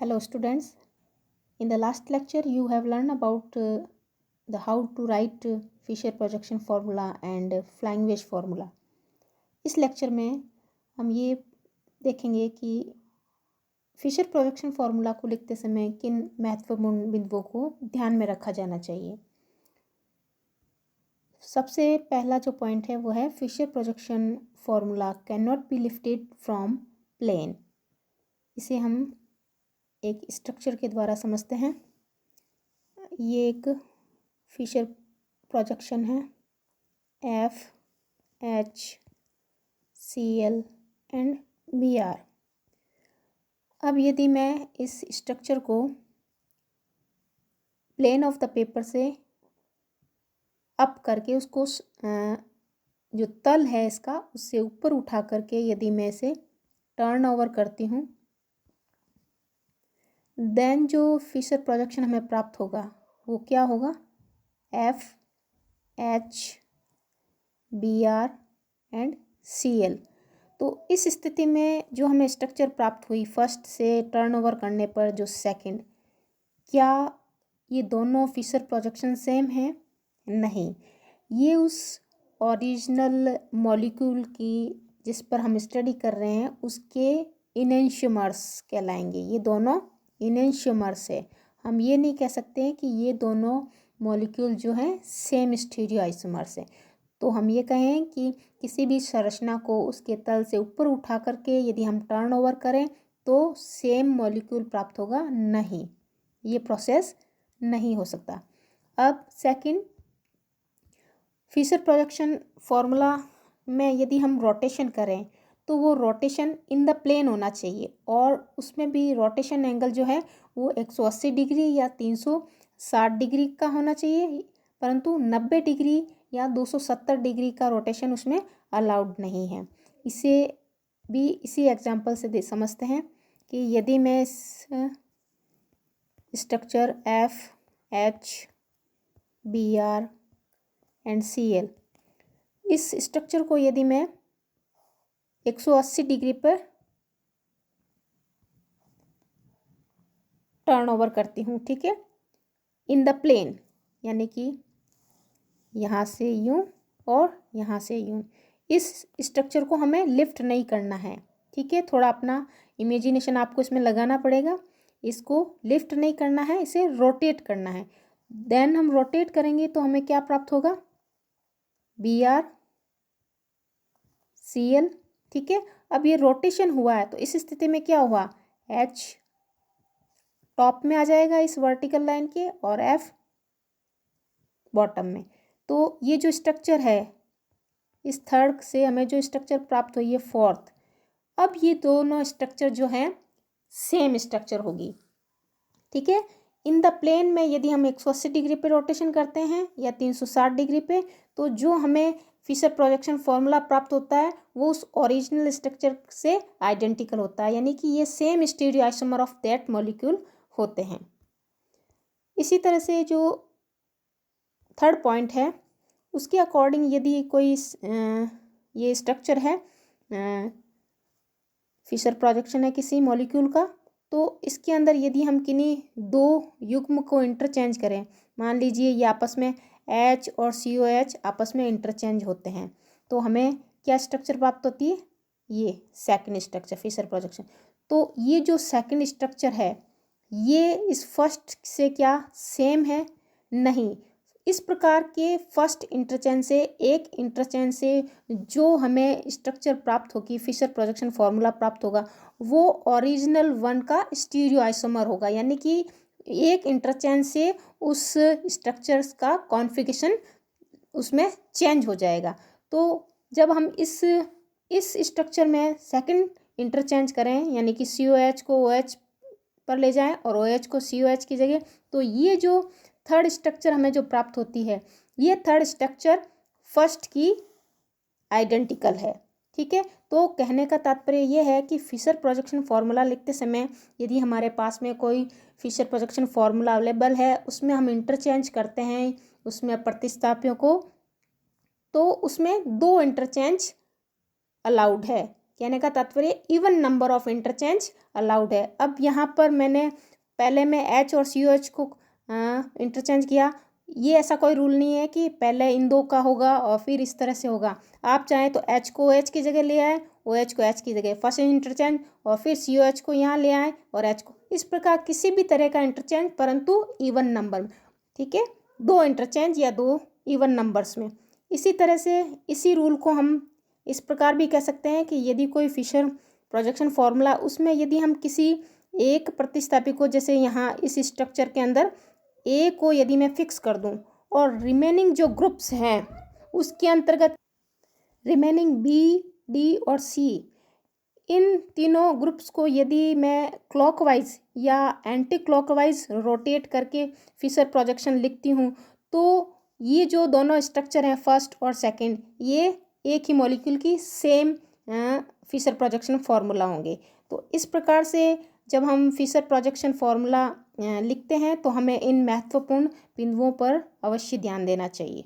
Hello students, in the last lecture you have learned about the how to write Fisher projection formula and flying wedge formula. इस lecture में हम ये देखेंगे कि Fisher projection formula को लिखते समय किन महत्वपूर्ण बिंदुओं को ध्यान में रखा जाना चाहिए। सबसे पहला जो पॉइंट है वो है Fischer projection formula can not be lifted from plane. इसे हम एक स्ट्रक्चर के द्वारा समझते हैं। ये एक फिशर प्रोजेक्शन है F H C L and B R. अब यदि मैं इस स्ट्रक्चर को प्लेन ऑफ द पेपर से अप करके उसको जो तल है इसका उससे ऊपर उठा करके यदि मैं इसे टर्न ओवर करती हूँ, देन जो फिशर प्रोजेक्शन हमें प्राप्त होगा वो क्या होगा, F H B R and C L. तो इस स्थिति में जो हमें स्ट्रक्चर प्राप्त हुई फर्स्ट से टर्न ओवर करने पर जो सेकंड, क्या ये दोनों फिशर प्रोजेक्शन सेम हैं? नहीं, ये उस ओरिजिनल मॉलिक्यूल की जिस पर हम स्टडी कर रहे हैं उसके इनेंशियोमर्स कहलाएंगे। ये दोनों इनेंशियोमर्स है। हम ये नहीं कह सकते हैं कि ये दोनों मॉलिक्यूल जो हैं सेम स्टीरियो आइसोमर्स हैं। तो हम ये कहें कि किसी भी संरचना को उसके तल से ऊपर उठा करके यदि हम टर्न ओवर करें तो सेम मॉलिक्यूल प्राप्त होगा, नहीं, ये प्रोसेस नहीं हो सकता। अब सेकंड, फिशर प्रोजेक्शन फार्मूला में यदि हम रोटेशन करें तो वो रोटेशन इन द प्लेन होना चाहिए और उसमें भी रोटेशन एंगल जो है वो 180 डिग्री या 360 डिग्री का होना चाहिए, परंतु 90 डिग्री या 270 डिग्री का रोटेशन उसमें अलाउड नहीं है। इसे भी इसी एग्जांपल से समझते हैं कि यदि मैं इस structure F H B R and C L, इस स्ट्रक्चर को यदि मैं 180 डिग्री पर टर्न ओवर करती हूँ, ठीक है, इन द प्लेन, यानी कि यहाँ से यूँ और यहाँ से यूँ, इस स्ट्रक्चर को हमें लिफ्ट नहीं करना है, ठीक है। थोड़ा अपना इमेजिनेशन आपको इसमें लगाना पड़ेगा। इसको लिफ्ट नहीं करना है, इसे रोटेट करना है। देन हम रोटेट करेंगे तो हमें क्या प्राप्त होगा, बी आर सी एल, ठीक है। अब ये रोटेशन हुआ है तो इस स्थिति में क्या हुआ, एच टॉप में आ जाएगा इस वर्टिकल लाइन के और एफ बॉटम में। तो ये जो स्ट्रक्चर है, इस थर्ड से हमें जो स्ट्रक्चर प्राप्त हुई है फोर्थ, अब ये दोनों स्ट्रक्चर जो हैं सेम स्ट्रक्चर होगी, ठीक है। इन द प्लेन में यदि हम 180 डिग्री पे रोटेशन करते हैं या 360 डिग्री पे, तो जो हमें फिशर प्रोजेक्शन फार्मूला प्राप्त होता है वो उस ओरिजिनल स्ट्रक्चर से आइडेंटिकल होता है, यानी कि ये same stereo isomer of that molecule होते हैं। इसी तरह से जो थर्ड पॉइंट है उसके अकॉर्डिंग यदि कोई ये स्ट्रक्चर है, फिशर प्रोजेक्शन है किसी मॉलिक्यूल का, तो इसके अंदर यदि हम किन्हीं दो युग्म को इंटरचेंज करें, मान लीजिए ये आपस में H और COH आपस में इंटरचेंज होते हैं, तो हमें क्या स्ट्रक्चर प्राप्त होती है, ये सेकंड स्ट्रक्चर फिशर प्रोजेक्शन। तो ये जो सेकंड स्ट्रक्चर है ये इस फर्स्ट से क्या सेम है, नहीं। इस प्रकार के फर्स्ट इंटरचेंज से एक इंटरचेंज से जो हमें स्ट्रक्चर प्राप्त होगी, फिशर प्रोजेक्शन फार्मूला प्राप्त होगा, वो ओरिजिनल वन का स्टीरियो आइसोमर होगा, यानी कि एक इंटरचेंज से उस स्ट्रक्चर्स का कॉन्फ़िगरेशन उसमें चेंज हो जाएगा। तो जब हम इस स्ट्रक्चर में सेकंड इंटरचेंज करें, यानी कि COH को OH पर ले जाएं और OH को COH की जगह, तो ये जो थर्ड स्ट्रक्चर हमें जो प्राप्त होती है ये थर्ड स्ट्रक्चर फर्स्ट की आइडेंटिकल है, ठीक है। तो कहने का तात्पर्य ये है कि फिशर प्रोजेक्शन फार्मूला लिखते समय यदि हमारे पास में कोई फिशर प्रोजेक्शन फार्मूला अवेलेबल है, उसमें हम इंटरचेंज करते हैं उसमें प्रतिस्थापियों को, तो उसमें दो इंटरचेंज अलाउड है, कहने का तात्पर्य even number of interchange allowed है। अब यहाँ पर मैंने पहले में एच और सी ओ एच को इंटरचेंज किया, ये ऐसा कोई रूल नहीं है कि पहले इन दो का होगा और फिर इस तरह से होगा। आप चाहें तो एच को एच की जगह ले आए, ओ एच को एच की जगह फर्स्ट इंटरचेंज, और फिर सी ओ एच को यहाँ ले आए और एच को, इस प्रकार किसी भी तरह का इंटरचेंज, परंतु इवन नंबर में, ठीक है, दो इंटरचेंज या दो इवन नंबर्स में। इसी तरह से इसी रूल को हम इस प्रकार भी कह सकते हैं कि यदि कोई फिशर प्रोजेक्शन फॉर्मूला, उसमें यदि हम किसी एक प्रतिस्थापी को, जैसे यहाँ इस स्ट्रक्चर के अंदर ए को यदि मैं फिक्स कर दूं और रिमेनिंग जो ग्रुप्स हैं उसके अंतर्गत रिमेनिंग बी, डी और सी, इन तीनों ग्रुप्स को यदि मैं क्लॉकवाइज या एंटी क्लॉकवाइज रोटेट करके फिशर प्रोजेक्शन लिखती हूँ, तो ये जो दोनों स्ट्रक्चर हैं फर्स्ट और सेकंड, ये एक ही मॉलिक्यूल की सेम फिशर प्रोजेक्शन फार्मूला होंगे। तो इस प्रकार से जब हम फिशर प्रोजेक्शन फार्मूला लिखते हैं तो हमें इन महत्वपूर्ण बिंदुओं पर अवश्य ध्यान देना चाहिए।